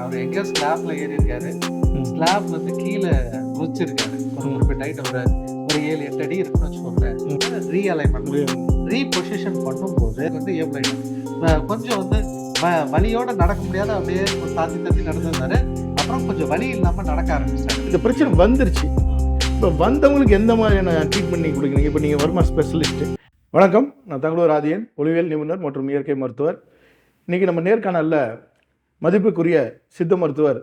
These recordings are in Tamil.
அவர் எங்கேயோ ஸ்லாப்ல ஏறி இருக்காரு. ஸ்லாப்ல இருந்து கீழே குதிச்சிருக்காரு. ஒரு குறிப்பிட்ட ஹைட் ஒரு 7-8 அடி இருக்குன்னு வச்சுக்கோங்களேன். ரீஅலைன்மெண்ட் ரீபொசிஷன் பண்ணும்போது வந்து கொஞ்சம் வந்து வலியோட நடக்க முடியாத அப்படியே தாத்தி தாத்தி நடந்திருந்தாரு. அப்புறம் கொஞ்சம் வலி இல்லாம நடக்க ஆரம்பிச்சிட்டாரு. இந்த பிரச்சனை வந்துருச்சு. இப்போ வந்தவங்களுக்கு எந்த மாதிரியான ட்ரீட்மெண்ட் நீங்கள் கொடுக்குறீங்க? இப்போ நீங்கள் வர்மா ஸ்பெஷலிஸ்ட். வணக்கம், நான் தகவல் ராதியன், ஒளிவியல் நிபுணர் மற்றும் இயற்கை மருத்துவர். இன்றைக்கி நம்ம நேர்காணலில் மதிப்புக்குரிய சித்த மருத்துவர்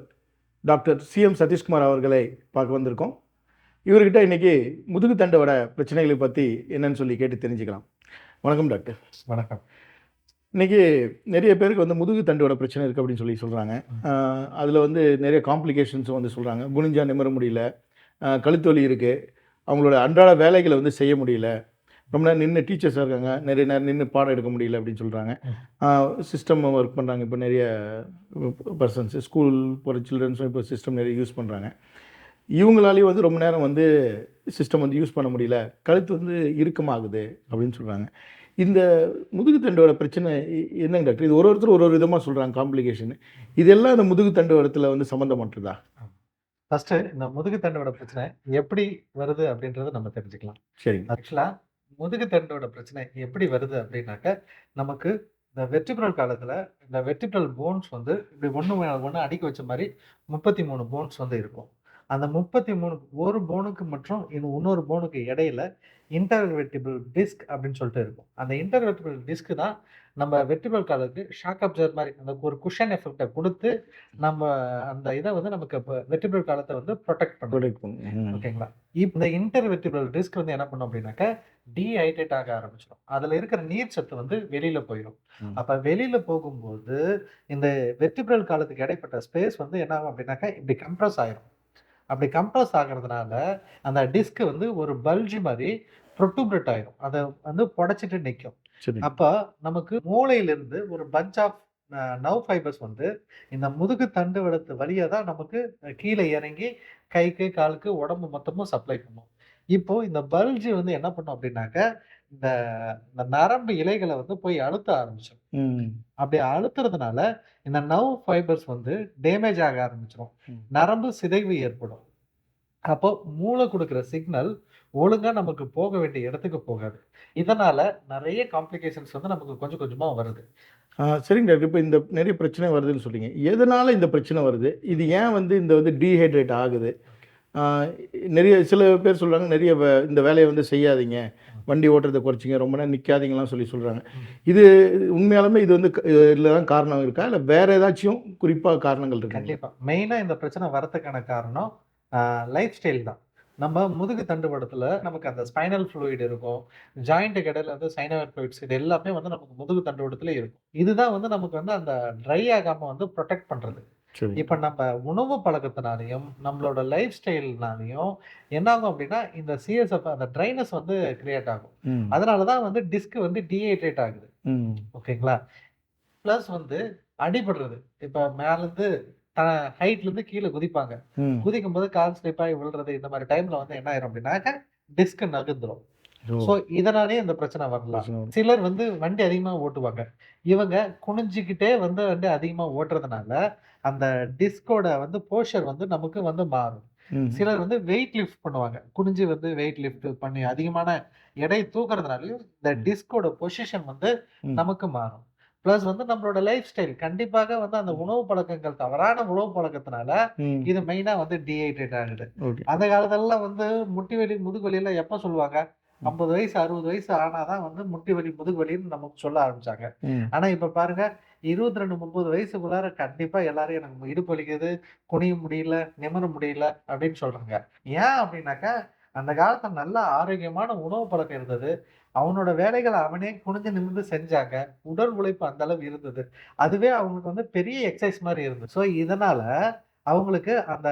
டாக்டர் சிஎம் சதீஷ்குமார் அவர்களை பார்க்க வந்திருக்கோம். இவர்கிட்ட இன்றைக்கி முதுகு தண்டோட பிரச்சனைகளை பற்றி என்னன்னு சொல்லி கேட்டு தெரிஞ்சுக்கலாம். வணக்கம் டாக்டர். வணக்கம். இன்றைக்கி நிறைய பேருக்கு வந்து முதுகு தண்டோட பிரச்சனை இருக்குது அப்படின்னு சொல்லி சொல்கிறாங்க. அதில் வந்து நிறைய காம்ப்ளிகேஷன்ஸும் வந்து சொல்கிறாங்க. குனிஞ்சா நிமிர முடியல, கழுத்து வலி இருக்குது, அவங்களோட அன்றாட வேலைகளை வந்து செய்ய முடியல, ரொம்ப நேரம் நின்று டீச்சர்ஸாக இருக்காங்க, நிறைய நேரம் நின்று பாடம் எடுக்க முடியல அப்படின்னு சொல்கிறாங்க. சிஸ்டம் ஒர்க் பண்ணுறாங்க. இப்போ நிறைய பர்சன்ஸ் ஸ்கூல் போகிற சில்ட்ரன்ஸும் இப்போ சிஸ்டம் நிறைய யூஸ் பண்ணுறாங்க. இவங்களாலேயும் வந்து ரொம்ப நேரம் வந்து சிஸ்டம் வந்து யூஸ் பண்ண முடியல, கழுத்து வந்து இறுக்கமாகுது அப்படின்னு சொல்கிறாங்க. இந்த முதுகு தண்டோட பிரச்சனை என்னங்க டாக்டர்? இது ஒருத்தர் ஒரு விதமாக சொல்கிறாங்க காம்ப்ளிகேஷன். இதெல்லாம் இந்த முதுகு தண்டோடத்தில் வந்து சம்மந்தப்பட்டதா? ஃபர்ஸ்ட் இந்த முதுகு தண்டோட பிரச்சனை எப்படி வருது அப்படின்றத நம்ம தெரிஞ்சுக்கலாம். சரி. ஆக்சுவலா முதுகு தண்டோட பிரச்சனை எப்படி வருது அப்படின்னாக்க, நமக்கு இந்த வெர்டிபிரல் காலத்துல இந்த வெர்டிபிரல் போன்ஸ் வந்து இப்படி ஒண்ணு மேல ஒண்ணு அடுக்கி வச்ச மாதிரி 33 போன்ஸ் வந்து இருக்கும். அந்த 33 ஒரு போனுக்கு மற்றும் இன்னொரு போனுக்கு இடையில இன்டர்வெர்டிபிள் டிஸ்க் அப்படின்னு சொல்லிட்டு இருக்கும். அந்த இன்டர்வெர்டிபிள் டிஸ்க் தான் நம்ம வெர்டிபிரல் காலுக்கு ஷாக் அப்சர்வர் மாதிரி அந்த ஒரு குஷன் எஃபெக்டை கொடுத்து நம்ம அந்த இதை வந்து நமக்கு வெர்டிபிரல் காலத்தை வந்து ப்ரொடெக்ட் பண்ணும். ஓகேங்களா? இந்த இன்டர்வெர்டிபிள் டிஸ்க் வந்து என்ன பண்ணும் அப்படின்னாக்க டீஹைட்ரேட் ஆக ஆரம்பிச்சிடும். அதுல இருக்கிற நீர் சத்து வந்து வெளியில போயிடும். அப்ப வெளியில போகும்போது இந்த வெர்டிபிரல் காலத்துக்கு இடைப்பட்ட ஸ்பேஸ் வந்து என்ன ஆகும் அப்படின்னாக்க இப்படி கம்ப்ரஸ் ஆயிரும். அப்படி கம்ப்ரஸ் ஆகிறதுனால அந்த டிஸ்க் வந்து ஒரு பல்ஜி மாதிரி ப்ரொட்ரூப்ரேட் ஆயிரும். அதை வந்து புடைச்சிட்டு நிற்கும். அப்ப நமக்கு மூளையிலிருந்து ஒரு பஞ்ச் ஆஃப் நர்வ் ஃபைபர்ஸ் வந்து இந்த முதுகு தண்டு வடத்து வழியா தான் நமக்கு கீழே இறங்கி கைக்கு காலுக்கு உடம்பு மொத்தமும் சப்ளை பண்ணும். இப்போ இந்த பல்ஜி வந்து என்ன பண்ணும் அப்படின்னாக்க இந்த நரம்பு இலைகளை வந்து போய் அழுத்த ஆரம்பிச்சிடும். அப்படி அழுத்துறதுனால இந்த நர்வ் ஃபைபர்ஸ் வந்து டேமேஜ் ஆக ஆரம்பிச்சிடும். நரம்பு சிதைவு ஏற்படும். அப்போ மூளை கொடுக்குற சிக்னல் ஒழுங்கா நமக்கு போக வேண்டிய இடத்துக்கு போகாது. இதனால நிறைய காம்ப்ளிகேஷன்ஸ் வந்து நமக்கு கொஞ்சம் கொஞ்சமா வருது. சரிங்க டாக்டர். இப்போ இந்த நிறைய பிரச்சனை வருதுன்னு சொல்றீங்க. எதனால இந்த பிரச்சனை வருது? இது ஏன் வந்து இந்த வந்து டீஹைட்ரேட் ஆகுது? நிறைய சில பேர் சொல்கிறாங்க, நிறைய இந்த வேலையை வந்து செய்யாதீங்க, வண்டி ஓட்டுறதை குறைச்சிங்க, ரொம்ப நேரம் நிற்காதீங்கலாம் சொல்கிறாங்க. இது உண்மையாலுமே இது வந்து இதில் தான் காரணம் இருக்கா, இல்லை வேறு ஏதாச்சும் குறிப்பாக காரணங்கள் இருக்கா? கண்டிப்பாக மெயினாக இந்த பிரச்சனை வரதுக்கான காரணம் லைஃப் ஸ்டைல் தான். நம்ம முதுகு தண்டுவடத்தில் நமக்கு அந்த ஸ்பைனல் ஃப்ளூயிட் இருக்கும், ஜாயிண்ட்டுக்கு இடையில வந்து சைனோவியல் ஃப்ளூயிட்ஸ், இது எல்லாமே வந்து நமக்கு முதுகு தண்டுவடத்தில் இருக்கும். இதுதான் வந்து நமக்கு வந்து அந்த ட்ரை ஆகாமல் வந்து ப்ரொடெக்ட் பண்ணுறது. இப்போ நம்ம உணவு பழக்கத்தினாலையும் நம்மளோட லைஃப் ஸ்டைல்னாலையும் என்ன ஆகும் அப்படின்னா இந்த சிஎஸ்எஃப் அந்த ட்ரைனஸ் வந்து கிரியேட் ஆகும். அதனால தான் வந்து டிஸ்க் வந்து டீஹைட்ரேட் ஆகுது. ஓகேங்களா? ப்ளஸ் வந்து அடிபடுறது. இப்போ மேலேருந்து ஹைட்லேருந்து கீழே குதிப்பாங்க. குதிக்கும் போது கால் ஸ்லிப் ஆகி விழுறது, இந்த மாதிரி டைம்ல வந்து என்ன ஆயிரும் அப்படின்னாக்க டிஸ்க் நகர்ந்துடும். ஸோ இதனாலே இந்த பிரச்சனை வரலாம். சிலர் வந்து வண்டி அதிகமா ஓட்டுவாங்க. இவங்க குனிஞ்சுக்கிட்டே வந்து வண்டி அதிகமா ஓட்டுறதுனால அந்த டிஸ்கோட வந்து போஸ்டர் வந்து நமக்கு வந்து மாறும். சிலர் வந்து வெயிட் லிஃப்ட் பண்ணுவாங்க. குனிஞ்சு வந்து வெயிட் லிஃப்ட் பண்ணி அதிகமான எடை தூக்குறதுனாலயும் இந்த டிஸ்கோட பொசிஷன் வந்து நமக்கு மாறும். பிளஸ் வந்து நம்மளோட லைஃப் ஸ்டைல் கண்டிப்பாக வந்து அந்த உணவு பழக்கங்கள், தவறான உணவு பழக்கத்தினால இது மெயினா வந்து டீஹைட்ரேட் ஆகுது. அந்த காலத்துலலாம் வந்து முட்டி வலி, முதுகு வலி எல்லாம் எப்ப சொல்லுவாங்க? 50 வயசு 60 வயசு ஆனாதான் வந்து முட்டி வலி, முதுகு வலின்னு நமக்கு சொல்ல ஆரம்பிச்சாங்க. ஆனா இப்ப பாருங்க, 22 30 வயசுக்குள்ளார கண்டிப்பா எல்லாரும் எனக்கு இடுப்பு வலிக்குது, குனிய முடியல, நிமிர முடியல அப்படின்னு சொல்றாங்க. ஏன் அப்படின்னாக்கா அந்த காலத்துல நல்ல ஆரோக்கியமான உணவு பழக்கம் இருந்தது. அவனோட வேலைகளை அவனே குனிஞ்சு நிமிர்ந்து செஞ்சாங்க. உடல் உழைப்பு அந்த அளவு இருந்தது. அதுவே அவங்களுக்கு வந்து பெரிய எக்ஸசைஸ் மாதிரி இருந்தது. ஸோ இதனால அவங்களுக்கு அந்த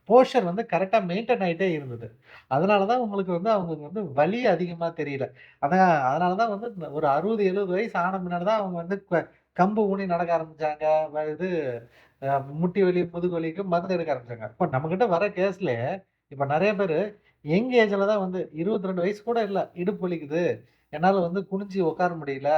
போஸ்டர் வந்து கரெக்டா மெயின்டைன் ஆயிட்டே இருந்தது. அதனால தான் உங்களுக்கு வந்து அவங்களுக்கு வந்து வலி அதிகமா தெரியல. அதனால தான் வந்து ஒரு 60 70 வயசு ஆன பின்னாடி தான் அவங்க வந்து கம்பு ஊனி நடக்க ஆரம்பிச்சாங்க. இது முட்டி வலி, முதுகு வலிக்கு மருந்து எடுக்க ஆரம்பிச்சாங்க. இப்ப நம்மகிட்ட வர கேஸ்லயே இப்ப நெறைய பேரு யங் ஏஜ்ல தான் வந்து 22 வயசு கூட இல்ல, இடுப்பு வலிக்குது, என்னால வந்து குனிஞ்சு உட்கார முடியல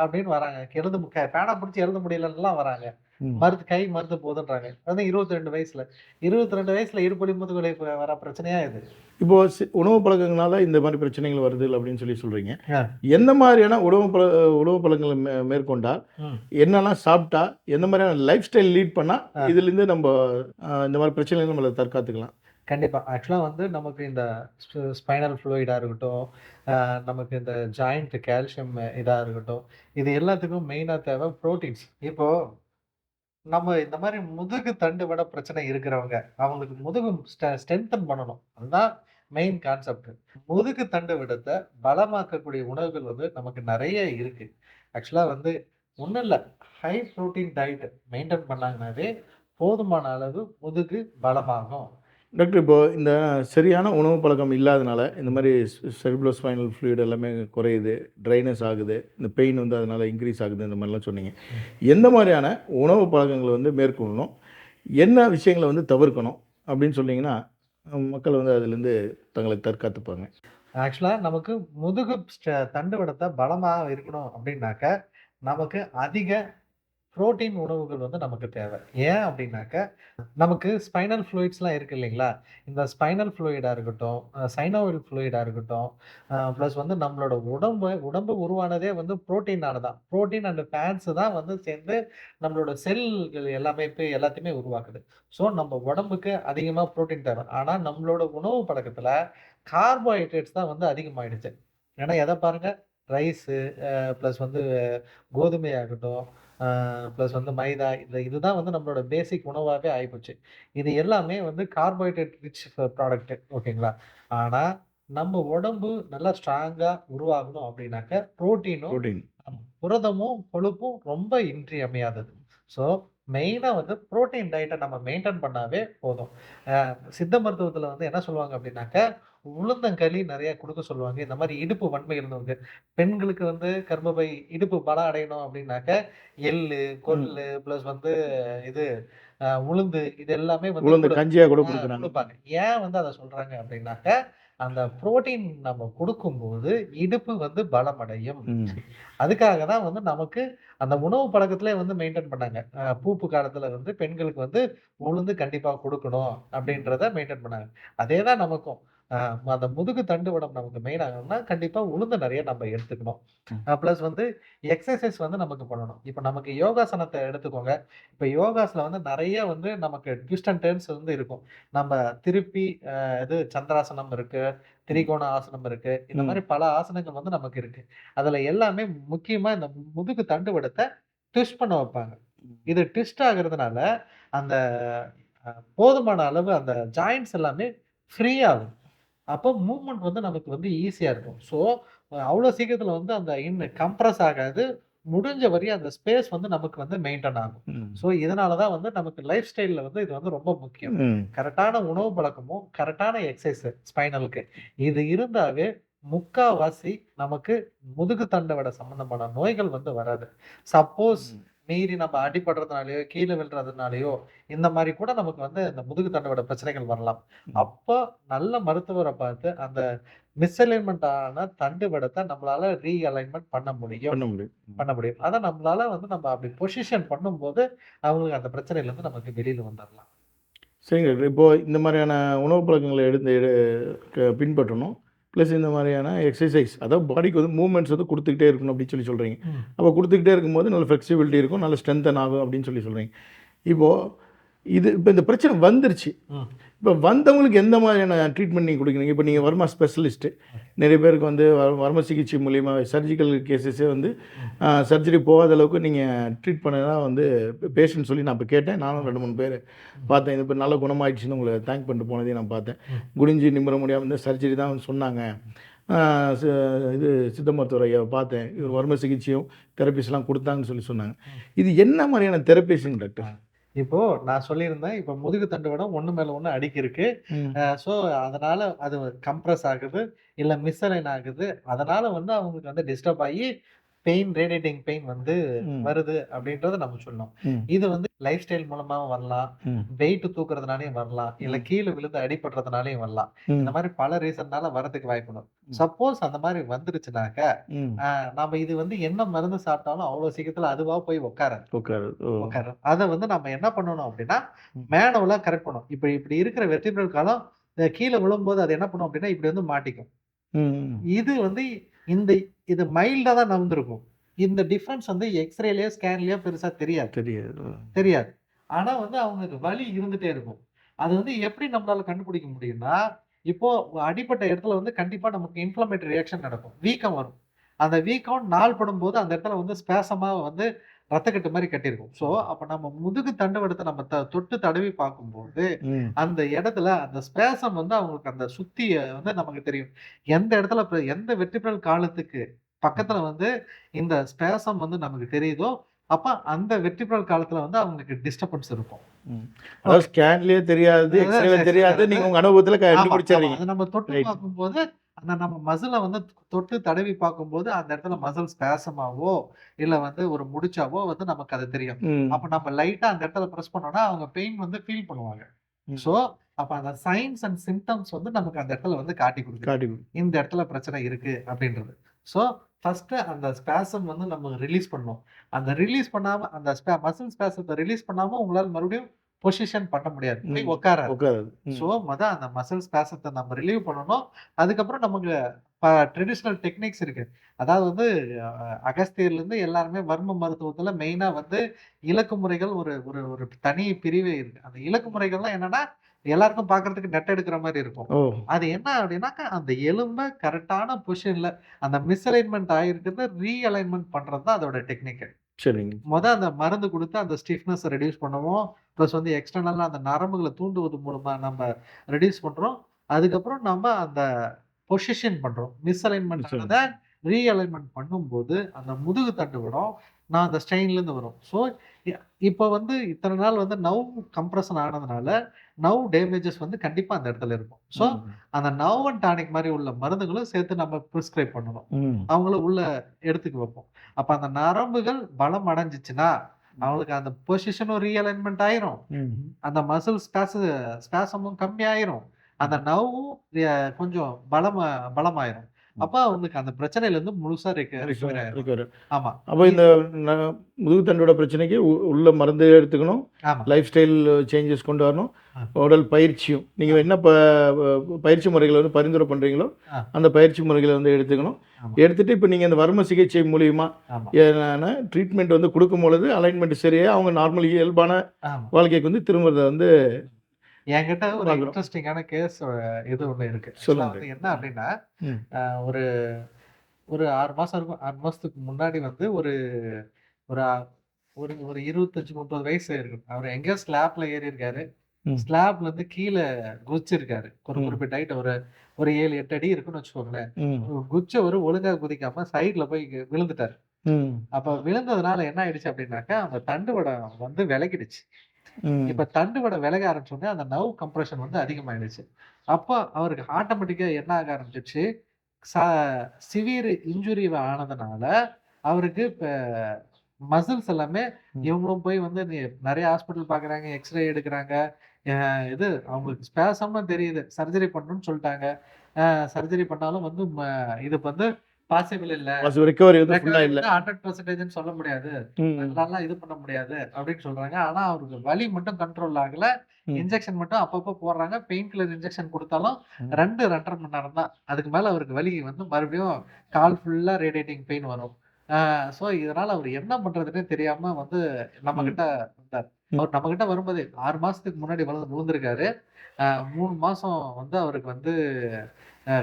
அப்படின்னு வராங்க. எழுத பேனா பிடிச்சு எழுத முடியலன்னுலாம் வராங்க. ம். கை மறுத்து போகுதுன்றாங்க. அதான் 22 வயசுல. 22 வயசுல இடுப்பு வலி, முதுகு வலி வர பிரச்சனையா இது? இப்போ உணவு பழக்கங்களால இந்த மாரி பிரச்சனைகள் வருது அப்படின்னு சொல்றீங்க. ஆ. எந்த மாதிரியான உணவு பழக்கங்கள மேற்கொண்டா, ம். என்னலாம் சாப்பிட்டா, எந்த மாதிரியான லைஃப் ஸ்டைல் லீட் பண்ணா, ஆ. இதிலிருந்து நம்ப இந்த மாரி பிரச்சனையில நம்மள தற்காத்துக்கலாம்? கண்டிப்பா. ஆக்சுவலா வந்து நமக்கு இந்த ஸ்பைனல் ஃப்ளூயிடா இருக்கட்டும், அ நமக்கு இந்த ஜாயிண்ட் கால்சியம் இதா இருக்கட்டும், இது எல்லாத்துக்கும் மெயினா தேவை புரோட்டீன்ஸ். இப்போ நம்ம இந்த மாரி முதுகு தண்டுவட பிரச்சனை இருக்கிறவங்க, அவங்களுக்கு முதுகு ஸ்ட்ரென்தன் பண்ணணும். அதுதான் மெயின் கான்செப்ட். முதுகு தண்டுவடத்த பலமாக்கக்கூடிய உணவுகள் வந்து நமக்கு நெறைய இருக்கு. ஆக்சுவலா வந்து ஒண்ணும் இல்ல. ஹை புரோட்டீன் டயட் மெயின்டெயின் பண்ணாங்கனாவே போதுமான அளவு முதுகு பலமாகும். டாக்டர் இப்போ இந்த சரியான உணவு பழக்கம் இல்லாதனால, இந்த மாரி செரிப்ரோஸ்பைனல் ஃப்ளூயிட் எல்லாமே குறையுது, ட்ரைனஸ் ஆகுது, இந்த பெயின் வந்து அதனால இன்க்ரீஸ் ஆகுது இந்த மாரிலாம் சொன்னீங்க. ம். எந்த மாரியான உணவு பழக்கங்கள வந்து மேற்கொள்ளணும்? என்ன விஷயங்கள வந்து தவிர்க்கணும்? அப்படின்னு சொன்னீங்கன்னா, மக்கள் வந்து அதிலிருந்து தங்களை தற்காத்துப்பாங்க. ஆக்சுவலா நமக்கு முதுகு தண்டுவடத்த பலமா இருக்கணும் அப்டின்னாக்க, நமக்கு அதிக புரோட்டீன் உணவுகள் வந்து நமக்கு தேவை. ஏன் அப்டின்னாக்க, நமக்கு ஸ்பைனல் ஃப்ளூயிட்ஸ்லாம் இருக்கு இல்லைங்களா? இந்த ஸ்பைனல் ஃப்ளூயிடா இருக்கட்டும், சைனோவியல் ஃப்ளூயிடா இருக்கட்டும், பிளஸ் வந்து நம்மளோட உடம்பு உருவானதே வந்து புரோட்டீனால தான். புரோட்டீன் அண்ட் ஃபேட்ஸ் தான் வந்து சேர்ந்து நம்மளோட செல்கள் எல்லாமே இப்ப எல்லாத்தையுமே உருவாக்குது. ஸோ நம்ம உடம்புக்கு அதிகமா புரோட்டீன் தேவை. ஆனா நம்மளோட உணவு பழக்கத்துல கார்போஹைட்ரேட்ஸ் தான் வந்து அதிகமாயிடுச்சு. ஏன்னா எத பாருங்க ரைஸு, பிளஸ் வந்து கோதுமை ஆகட்டும், அ பிளஸ் வந்து மைதா இதுதான் வந்து நம்மளோட பேசிக் உணவாவே ஆயிப்போச்சு. இது எல்லாமே வந்து கார்போஹைட்ரேட் ரிச் ப்ராடக்ட் ஓகேங்களா? ஆனா, நம்ம உடம்பு நல்லா ஸ்ட்ராங்கா உருவாகணும் அப்டின்னாக்க, புரோட்டீனும், புரோட்டீன். புரதமும், கொழுப்பும் ரொம்ப இன்றியமையாதது. ஸோ, மெயினா வந்து புரோட்டீன் டயட்ட நம்ம மெயின்டெயின் பண்ணாவே போதும். அ சித்த மருத்துவத்துல வந்து என்ன சொல்லுவாங்க அப்டின்னாக்க, உளுந்தங்களி நெறைய குடுக்க சொல்லுவாங்க. இந்த மாரி இடுப்பு வன்மை இருந்தவங்க. பெண்களுக்கு வந்து கர்ப்பப்பை இடுப்பு பலம் அடையணும் அப்டின்னாக்க, எள்ளு, ம். கொள்ளு பிளஸ் வந்து இது உளுந்து இது எல்லாமே வந்து உளுந்து கஞ்சியா கூட குடுக்குறாங்க. குடுப்பாங்க. ஏன் வந்து அத சொல்றாங்க அப்டின்னாக்க, அந்த புரோட்டீன் நம்ம குடுக்கும்போது இடுப்பு வந்து பலமடையும். ம். அதுக்காக தான் வந்து நமக்கு அந்த உணவு பழக்கத்திலே வந்து மெயின்டெயின் பண்ணாங்க. பூப்பு காலத்துல வந்து பெண்களுக்கு வந்து உளுந்து கண்டிப்பா குடுக்கணும் அப்டின்றத மெயின்டெயின் பண்ணாங்க. அதே தான் நமக்கும். அ அந்த முதுகு தண்டுவடம் நமக்கு மெயின் ஆகணும்னா, கண்டிப்பா உளுந்து நெறைய நம்ம எடுத்துக்கணும். ம். பிளஸ் வந்து எக்ஸர்சைஸ் வந்து நமக்கு பண்ணணும். இப்ப நமக்கு யோகாசனத்த எடுத்துக்கோங்க. இப்ப யோகாஸ்ல வந்து நெறைய வந்து நமக்கு ட்விஸ்ட் அண்ட் டர்ன்ஸ் வந்து இருக்கும். நம்ம திருப்பி இது சந்திராசனம் இருக்கு, திரிகோண ஆசனம் இருக்கு. இந்த ம். மாரி பல ஆசனங்கள் வந்து நமக்கு இருக்கு. அதுல எல்லாமே முக்கியமா இந்த முதுகு தண்டுவடத்த ட்விஸ்ட் பண்ண வைப்பாங்க. இது ட்விஸ்ட் ஆகுறதுனால, அந்த அ போதுமான அளவு அந்த ஜாயிண்ட்ஸ் எல்லாமே ஃப்ரீ ஆகும். அப்போ மூவ்மெண்ட் வந்து நமக்கு வந்து ஈஸியா இருக்கும். ஸோ, அவ்ளோ சீக்கிரத்தில வந்து அந்த கம்ப்ரஸ் ஆகாது. முடிஞ்ச வரையும் அந்த ஸ்பேஸ் வந்து நமக்கு வந்து மெயின்டெயின் ஆகும். ம். ஸோ, இதனால தான் வந்து நமக்கு லைஃப் ஸ்டைல்ல வந்து இது வந்து ரொம்ப முக்கியம். ம். கரெக்ட்டான உணவு பழக்கமும், கரெக்ட்டான எக்சர்சைஸ் ஸ்பைனலுக்கு. இது இருந்தாவே முக்காவாசி நமக்கு முதுகு தண்டவட சம்பந்தமான நோய்கள் வந்து வராது. சப்போஸ் ம். மீறி நம்ம அடிபடுறதுனாலயோ, கீழ விழுறதுனாலயோ, இந்த மாரி கூட நமக்கு வந்து இந்த முதுகு தண்டோட பிரச்சனைகள் வரலாம். ம். அப்ப நல்ல மருத்துவர பார்த்து அந்த மிஸ்அலைன்மென்ட் ஆன தண்டுவடத்த நம்மளால ரீஅலைன்மென்ட் பண்ண முடியும் பண்ண முடியும். ம். பண்ண முடியும். அத நம்மளால வந்து நம்ம அப்படி பொசிஷன் பண்ணும்போது, அவங்களுக்கு அந்த பிரச்சனையிலருந்து நமக்கு வெளியில வந்துரலாம். சரிங்க டாக்டர். இப்போ இந்த மாதிரியான உணவு பழக்கங்கள எடுத்து பின்பற்றணும். ப்ளஸ் இந்த மாதிரியான எக்ஸர்சைஸ் அதாவது பாடிக்கு வந்து மூவ்மெண்ட்ஸ் வந்து குடுத்துக்கிட்டே இருக்கணும் அப்படின்னு சொல்றீங்க. ம். அப்போ குடுத்துக்கிட்டே இருக்கும்போது நல்ல ஃப்ளெக்சிபிலிட்டி இருக்கும். நல்ல ஸ்ட்ரென்தன் ஆகும் அப்படின்னு சொல்றீங்க. இப்போ இப்போ இந்த பிரச்சனை வந்துருச்சு. ம். இப்போ வந்தவங்களுக்கு எந்த மாதிரியான ட்ரீட்மெண்ட் நீங்க குடுக்குறீங்க? இப்போ நீங்க வர்மா ஸ்பெஷலிஸ்ட்டு. ஓகே. நிறைய பேருக்கு வந்து வர்ம சிகிச்சை மூலியமா சர்ஜிக்கல் கேஸஸே வந்து ம். சர்ஜரி போகாத அளவுக்கு நீங்க ட்ரீட் பண்ணதா வந்து பேஷண்ட் சொல்லி நான் இப்ப கேட்டேன். நானும் ம். 2, 3 பேரு ம். பார்த்தேன். இது இப்ப நல்லா குணமாயிடுச்சுன்னு உங்கள தேங்க் பண்ணிட்டு போனதையும் நான் பார்த்தேன். ம். குனிஞ்சு நிமிர முடியாம இந்த சர்ஜரி தான் சொன்னாங்க. ஆ ச இது சித்த மருத்துவர் ஐயாவ பார்த்தேன். இவர் வர்ம சிகிச்சையும், தெரப்பீஸ்லாம் குடுத்தாங்கன்னு சொன்னாங்க. ம். இது என்ன மாரியான தெரப்பீஸ்ங்க ஆ. டாக்டர்? இப்போ நான் சொல்லியிருந்தேன். இப்ப முதுகு தண்டுவடம் ஒண்ணு மேல ஒண்ணு அடிக்கிருக்கு. ம். ஸோ, அதனால அது கம்ப்ரஸ் ஆகுது. இல்ல மிஸ்அலைன் ஆகுது. அதனால வந்து அவங்களுக்கு வந்து டிஸ்டர்ப் ஆயி, பெயின், ரேடியேட்டிங் பெயின் வந்து ம். வருது அப்படின்றத நம்ம சொன்னோம். ம். இது வந்து லைஃப் ஸ்டைல் மூலமாவும் வரலாம். ம். வெயிட் தூக்குறதுனாலயும் வரலாம். இல்ல ம். கீழ விழுந்து அடிபடுறதுனாலயும் வரலாம். இந்த ம். மாரி பல ரீசன்னால வரதுக்கு வாய்ப்பு உண்டு. ம். சப்போஸ் அந்த மாரி வந்துருச்சுனாக்க, ம். நாம இது வந்து என்ன மருந்து சாப்பிட்டாலும் அவ்வளோ சீக்கிரத்துல அதுவா போய் உட்காராது. உட்காருது. ஓ! உட்காராது. அத வந்து நம்ம என்ன பண்ணணும் அப்படின்னா, ம். மேனுவலா கரெக்ட் பண்ணணும். இப்ப இப்படி இருக்கிற வெர்டிபிரல் காலம் கீழ விழும்போது அது என்ன பண்ணும் அப்படின்னா, இப்படி வந்து மாட்டிக்கும். ம். இது வந்து இந்த இது மைல்டா தான் நகர்ந்திருக்கும். இந்த டிஃபரன்ஸ் வந்து எக்ஸ்ரேலயோ, ஸ்கேன்லயோ பெருசா தெரியாது. தெரியாது. தெரியாது. ஆனா வந்து அவங்களுக்கு வலி இருந்துட்டே இருக்கும். அது வந்து எப்படி நம்மளால கண்டுபிடிக்க முடியும்னா, இப்போ அடிபட்ட இடத்துல வந்து கண்டிப்பா நமக்கு இன்ஃப்ளமேட்டரி ரியாக்ஷன் நடக்கும். வீக்கம் வரும். அந்த வீக்கம் நாள் படும்போது அந்த இடத்துல வந்து ஸ்பேசமா வந்து ரத்தக்கட்டு மாரி கட்டியிருக்கும். ஸோ, அப்ப நம்ம முதுகு தண்டுவடத்த நம்ம தொட்டு தடவி பார்க்கும்போது, ம். அந்த இடத்துல அந்த ஸ்பேசம் வந்து அவங்களுக்கு அந்த சுத்தி வந்து நமக்கு தெரியும். எந்த இடத்துல எந்த வெர்டிபிரல் காலத்துக்கு பக்கத்துல வந்து இந்த ஸ்பேசம் வந்து நமக்கு தெரியுதோ, அப்ப அந்த வெர்டிபிரல் காலத்துல வந்து அவங்களுக்கு டிஸ்டர்பன்ஸ் இருக்கும். ம். அதாவது ஸ்கேன்லயே தெரியாது, எக்ஸ்ரேல அதான் தெரியாது. நீங்க உங்க அனுபவத்துல ஆமா, ஆமா. கண்டுபிடிச்சிடுறீங்க. அத நம்ம தொட்டு ரைட். பார்க்கும்போது, அந்த நம்ம மசில வந்து தொட்டு தடவி பார்க்கும்போது, அந்த இடத்துல மசில் ஸ்பாஸமாவோ, இல்ல வந்து ஒரு முடிச்சாவோ வந்து நமக்கு அது தெரியும். ம். அப்ப நம்ம லைட்டா அந்த இடத்துல பிரஸ் பண்ணோம்னா, அவங்க பெயின் வந்து ஃபீல் பண்ணுவாங்க. ம். ஸோ, அப்ப அந்த சைன்ஸ் அண்ட் சிம்ப்டம்ஸ் வந்து நமக்கு அந்த இடத்துல வந்து காட்டிக் குடுக்குது. காட்டி குடு. இந்த இடத்துல பிரச்சனை இருக்கு அப்படின்றது. ஸோ, ஃபர்ஸ்ட்டு அந்த ஸ்பாசம் வந்து நம்ம ரிலீஸ் பண்ணணும். அந்த ரிலீஸ் பண்ணாம அந்த மசில் ஸ்பாசத்த ரிலீஸ் பண்ணாம உங்களால மறுபடியும் பொசிஷன் பண்ண முடியாது. போய் ம். உட்காராது. உட்காராது. ம். ஸோ, அந்த மசில் ஸ்பாசத்த நம்ம ரிலீவ் பண்ணணும். அதுக்கப்புறம் நமக்கு ட்ரெடிஷனல் டெக்னிக்ஸ் இருக்கு. அதாவது வந்து அகஸ்தியர்லேருந்து எல்லாருமே வர்ம மருத்துவத்துல மெயினா வந்து இலக்கு முறைகள் ஒரு ஒரு ஒரு தனி பிரிவே இருக்கு. அந்த இலக்கு முறைகள்லாம் என்னன்னா, எல்லாருக்கும் பார்க்கறதுக்கு நெட் எடுக்கிற மாரி இருக்கும். ஓ! அது என்ன அப்டின்னாக்கா, அந்த எலும்ப கரெக்ட்டான பொசிஷன்ல அந்த மிஸ்அலைன்மென்ட் ஆயிருக்கிறத ரீஅலைன்மென்ட் பண்றது தான் அதோட டெக்னிக். சரிங்க. அந்த மருந்து குடுத்து அந்த ஸ்டிஃப்னஸ ரெடியூஸ் பண்ணுவோம். பிளஸ் வந்து எக்ஸ்டர்னலா அந்த நரம்புகள தூண்டுவது மூலமா நம்ம ரெடியூஸ் பண்றோம். அதுக்கப்புறம் நம்ம அந்த பொசிஷன் பண்றோம். மிஸ்அலைன்மென்ட் நிச்சயமா. ஆனத ரீஅலைன்மென்ட் பண்ணும்போது, அந்த முதுகு தண்டுவடம் நான் அந்த ஸ்ட்ரெயின்லேருந்து வரும். ஸோ, இ இப்ப வந்து இத்தன நாள் வந்து நர்வ் கம்ப்ரஷன் ஆனதுனால, நர்வ் டேமேஜஸ் வந்து கண்டிப்பா அந்த இடத்துல இருக்கும். ஸோ, ம். அந்த நர்வ் அண்ட் டானிக் மாரி உள்ள மருந்துகளும் சேர்த்து நம்ம பிரிஸ்கிரைப் பண்ணணும். ம். அவங்கள உள்ள எடுத்துக்க வைப்போம். அப்ப அந்த நரம்புகள் பலம் அடைஞ்சுச்சுன்னா, அவங்களுக்கு அந்த பொசிஷனும் ரீஅலைன்மென்ட் ஆயிரும். ம். அந்த மசில் ஸ்பாசமும் கம்மியாயிரும். அந்த நர்வும் கொஞ்சம் பலமாயிரும். அப்ப அவங்களுக்கு அந்த பிரச்சனையிலருந்து முழுசா ரிகவரி ஆயிரும். ரெக்கவர். ஆமா. அப்போ இந்த ந முதுகு தண்டோட பிரச்சனைக்கு உள்ள மருந்து எடுத்துக்கணும். ஆமா. லைஃப் ஸ்டைல் சேஞ்சஸ் கொண்டு வரணும். ஆ. உடல் பயிற்சியும். நீங்க என்ன பயிற்சி முறைகள வந்து பரிந்துரை பண்றீங்களோ, ஆ. அந்த பயிற்சி முறைகள வந்து எடுத்துக்கணும். ஆமா. எடுத்துட்டு இப்ப நீங்க இந்த வர்ம சிகிச்சை மூலியமா ஆமா. என்னன்னா ட்ரீட்மெண்ட் வந்து குடுக்கும்பொழுது அலைன்மென்ட் சரியாயி அவங்க நார்மல் இயல்பான ஆமா. வாழ்க்கைக்கு வந்து திரும்புறத வந்து என்கிட்ட ஒரு பார்க்குறோம். இன்ட்ரஸ்டிங்கான கேஸ் இது ஒண்ணு இருக்கு. ஆக்சுவலா சொல்லுங்க. வந்து என்ன அப்டின்னா, ம். ஒரு ஒரு 6 மாசம் இருக்கும். 6 மாசத்துக்கு முன்னாடி வந்து ஒரு ஒரு அ ஒரு ஒரு 25, 30 வயசு இருக்கும். அவரு எங்கேயோ ஸ்லாப்ல ஏறியிருக்காரு. ம். ஸ்லாப்லருந்து கீழ குதிச்சிருக்காரு. ஒரு ம். குறிப்பிட்ட ஹைட் ஒரு 7, 8 அடி இருக்குன்னு வச்சுக்கோங்களேன். ம். குதிச்சவரு ஒழுங்கா குதிக்காம சைடுல போய் விழுந்துட்டாரு. ம். அப்ப விழுந்ததுனால என்ன ஆயிடுச்சு அப்டின்னாக்கா, அந்த தண்டுவடம் வந்து விலகிடுச்சு. ம். இப்ப தண்டுவடம் விலக ஆரம்பிச்ச உடனே அந்த நர்வ் கம்ப்ரஷன் வந்து அதிகமாயிடுச்சு. அப்ப அவருக்கு ஆட்டோமேட்டிக்கா என்ன ஆக ஆரம்பிச்சுருச்சு, ச சிவியர் இன்ஜுரி ஆனதுனால, அவருக்கு இப்ப மசில்ஸ் எல்லாமே ம். இவங்களும் போய் வந்து நெறைய ஹாஸ்பிட்டல் பார்க்குறாங்க, எக்ஸ்ரே எடுக்குறாங்க. அ இது அவங்களுக்கு ஸ்பேசம்னு தெரியுது. சர்ஜரி பண்ணணும்னு சொல்ட்டாங்க. சர்ஜரி பண்ணாலும் வந்து இது வந்து பாசிபிள் இல்ல. ரிகவரி வந்து ஃபுல்லா ரெக்கவரி இல்ல. வந்து 100%ன்னு சொல்ல முடியாது. ம். அதனாலலாம் இது பண்ண முடியாது அப்படின்னு சொல்றாங்க. ஆனா அவருக்கு வலி மட்டும் கண்ட்ரோல் ஆகல. ம். இன்ஜெக்ஷன் மட்டும் அப்பப்போ போடுறாங்க. பெயின் கில்லர் இன்ஜெக்ஷன் குடுத்தாலும் ம். 2, 2 1/2 மணி நேரம் தான். அதுக்கு மேல அவருக்கு வலி வந்து மறுபடியும் கால் ஃபுல்லா ரேடியேட்டிங் பெயின் வரும். ஸோ இதனால அவரு என்ன பண்றதுன்னே தெரியாம வந்து ம். நம்மகிட்ட வந்தார். ம். அவர் நம்மகிட்ட வரும்போதே 6 மாசத்துக்கு முன்னாடி விழுந்திருக்காரு. 3 மாசம் வந்து அவருக்கு வந்து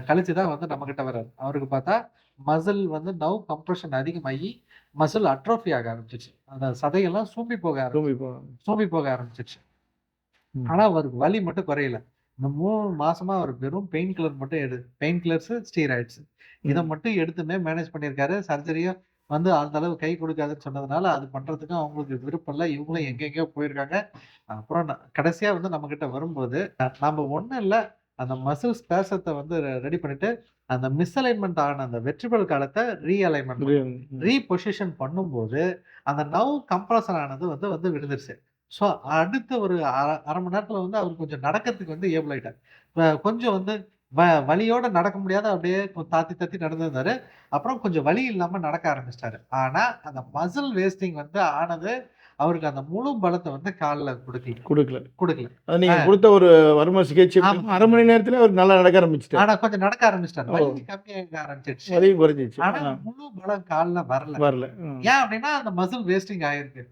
கழிச்சு தான் வந்து நம்மகிட்ட வராரு. அவருக்கு பார்த்தா மசில் வந்து நர்வ் கம்ப்ரஷன் அதிகமாகி மசில் அட்ரோஃபி ஆக ஆரம்பிச்சுருச்சு. அந்த சதையெல்லாம் தூங்கி போகும். சூம்பி போக ஆரம்பிச்சுருச்சு. ம். ஆனா அவருக்கு வலி மட்டும் குறையல. இந்த 3 மாசமா அவர் வெறும் பெயின் கில்லர் மட்டும் பெயின் கில்லர்ஸ், ஸ்டீராய்ட்ஸ் இத ம். மட்டும் எடுத்துமே மேனேஜ் பண்ணியிருக்காரு. சர்ஜரியும் வந்து அந்த அளவு கை குடுக்காதுன்னு சொன்னதுனால, அது பண்றதுக்கும் அவங்களுக்கு விருப்பம் இல்ல. இவங்களும் எங்கெங்கேயோ போயிருக்காங்க. அப்புறம் கடைசியா வந்து நம்மகிட்ட வரும்போது, நாம ஒண்ணும் இல்ல. அந்த மசில் ஸ்பேசத்த வந்து ரெடி பண்ணிட்டு, அந்த மிஸ்அலைன்மென்ட் ஆன அந்த வெர்டிபிரல் காலத்த ரீஅலைன்மென்ட் ரீபொசிஷன் பண்ணும்போது, அந்த நர்வ் கம்ப்ரஷன் ஆனது வந்து வந்து விழுந்துருச்சு. ஸோ, அடுத்த ஒரு 1/2 மணி நேரத்துல வந்து அவரு கொஞ்சம் நடக்கறதுக்கு வந்து ஏபிள் ஆயிட்டார். கொஞ்சம் வந்து வலியோட நடக்க முடியாத அப்படியே தாத்தி தாத்தி நடந்திருந்தாரு. அப்புறம் கொஞ்சம் வலி இல்லாம நடக்க ஆரம்பிச்சுட்டாரு. ஆனா, அந்த மசில் வேஸ்டிங் வந்து ஆனது, அவருக்கு அந்த முழு பலத்த வந்து கால்ல குடுக்கல குடுக்கல. குடுக்கல. அது நீங்க ஆ. குடுத்த ஒரு வர்ம சிகிச்சை ஆமா. 1/2 மணி நேரத்திலே அவர் நல்லா நடக்க ஆரம்பிச்சுட்டாரு. ஆனா கொஞ்சம் நடக்க ஆரம்பிச்சுட்டாரு. ஓ! வலி கம்மியாக ஆரம்பிச்சிடுச்சு. வலியும் குறைஞ்சிருச்சு. ஆனா முழு பலம் கால்ல வரல. வரல. ஏன் அப்டின்னா, அந்த மசில் வேஸ்டிங் ஆயிருக்கு.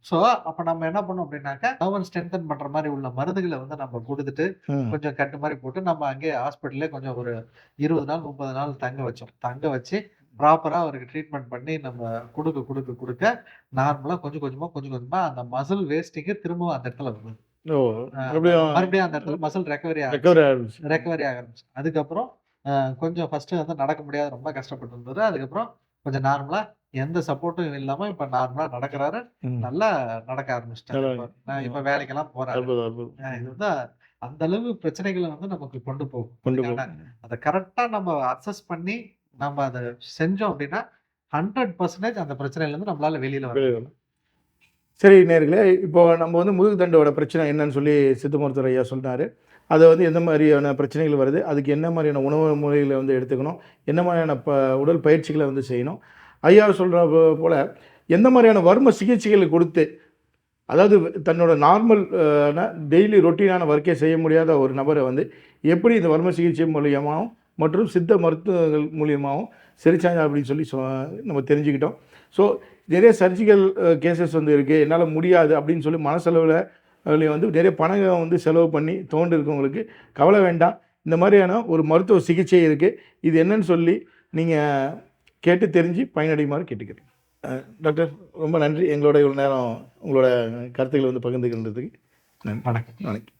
ஸோ, அப்ப நம்ம என்ன பண்ணோம் அப்டின்னாக்க, நர்வ ஸ்ட்ரெங்தன் பண்ற மாரி உள்ள மருந்துகள வந்து நம்ம குடுத்துட்டு, ம். கொஞ்சம் கட்டு மாரி போட்டு, நம்ம அங்கேயே ஹாஸ்பிட்டல்லே கொஞ்சம் ஒரு 20 நாள், 30 நாள் தங்க வச்சோம். தங்க வச்சு, ப்ராப்பரா அவருக்கு ட்ரீட்மெண்ட் பண்ணி நம்ம குடுக்க, நார்மலா கொஞ்சம் கொஞ்சமா, கொஞ்சம் கொஞ்சமா அந்த மசில் வேஸ்டிங்கு திரும்பவும் அந்த இடத்துல வந்தது. ஓ! மறுபடியும் மறுபடியும் அந்த இடத்துல மசில் ரெக்கவரி ஆச்சு. ரெக்கவரி ஆரம்பிச்சு. ரெக்கவரி ஆக ஆரம்பிச்சு. அதுக்கப்புறம் கொஞ்சம் ஃபர்ஸ்ட்டு வந்து நடக்க முடியாத ரொம்ப கஷ்டப்பட்டு இருந்தாரு. அதுக்கப்புறம் கொஞ்சம் நார்மலா எந்த சப்போர்ட்டும் இல்லாம இப்ப நார்மலா நடக்குறாரு. ம். நல்லா நடக்க ஆரம்பிச்சுட்டாரு. நல்லா இப்ப இப்ப வேலைக்கெல்லாம் போறாரு. அற்புதம், அற்புதம். இது வந்து அந்த அளவு பிரச்சனைகள வந்து நமக்கு கொண்டு போகும். கொண்டு அதுக்கான போகும். அத கரெக்ட்டா நம்ம அக்சஸ் பண்ணி நம்ம அத செஞ்சோம் அப்டின்னா, 100% அந்த பிரச்சனையிலருந்து நம்மளால வெளில வர முடியும். சரி நேயர்களே, இப்போ நம்ம வந்து முதுகு தண்டோட பிரச்சனை என்னன்னு சொல்லி சித்த மருத்துவர் ஐயா சொன்னாரு. அது வந்து எந்த மாதிரியான பிரச்சனைகள் வருது, அதுக்கு என்ன மாதிரியான உணவு முறைகளை வந்து எடுத்துக்கணும், என்ன மாதிரியான உடல் பயிற்சிகளை வந்து செய்யணும். ஐயா சொல்ற போல எந்த மாதிரியான வர்ம சிகிச்சைகள் கொடுத்து, அதாவது தன்னோட நார்மல் டெய்லி ரொட்டீனான ஒர்க்கே செய்ய முடியாத ஒரு நபரை வந்து எப்படி இந்த வர்ம சிகிச்சை மூலியமாகவும் மற்றும் சித்த மருத்துவங்கள் மூலியமாகவும் சரிச்சாங்க அப்படின்னு சொல்லி நம்ம தெரிஞ்சுக்கிட்டோம். ஸோ நிறைய சர்ஜிக்கல் கேசஸ் வந்து இருக்குது, என்னால் முடியாது அப்படின்னு சொல்லி மனசளவில் அதுலேயும் வந்து நிறைய பணம் வந்து செலவு பண்ணி தோண்டு இருக்கவங்களுக்கு கவலை வேண்டாம். இந்த மாதிரியான ஒரு மருத்துவ சிகிச்சை இருக்குது. இது என்னன்னு சொல்லி நீங்கள் கேட்டு தெரிஞ்சு பயனடையுமாறு கேட்டுக்கிறேன். டாக்டர் ரொம்ப நன்றி, எங்களோட இவ்வளோ நேரம் உங்களோட கருத்துக்களை வந்து பகிர்ந்துக்கின்றதுக்கு நன்றி. வணக்கம். வணக்கம்.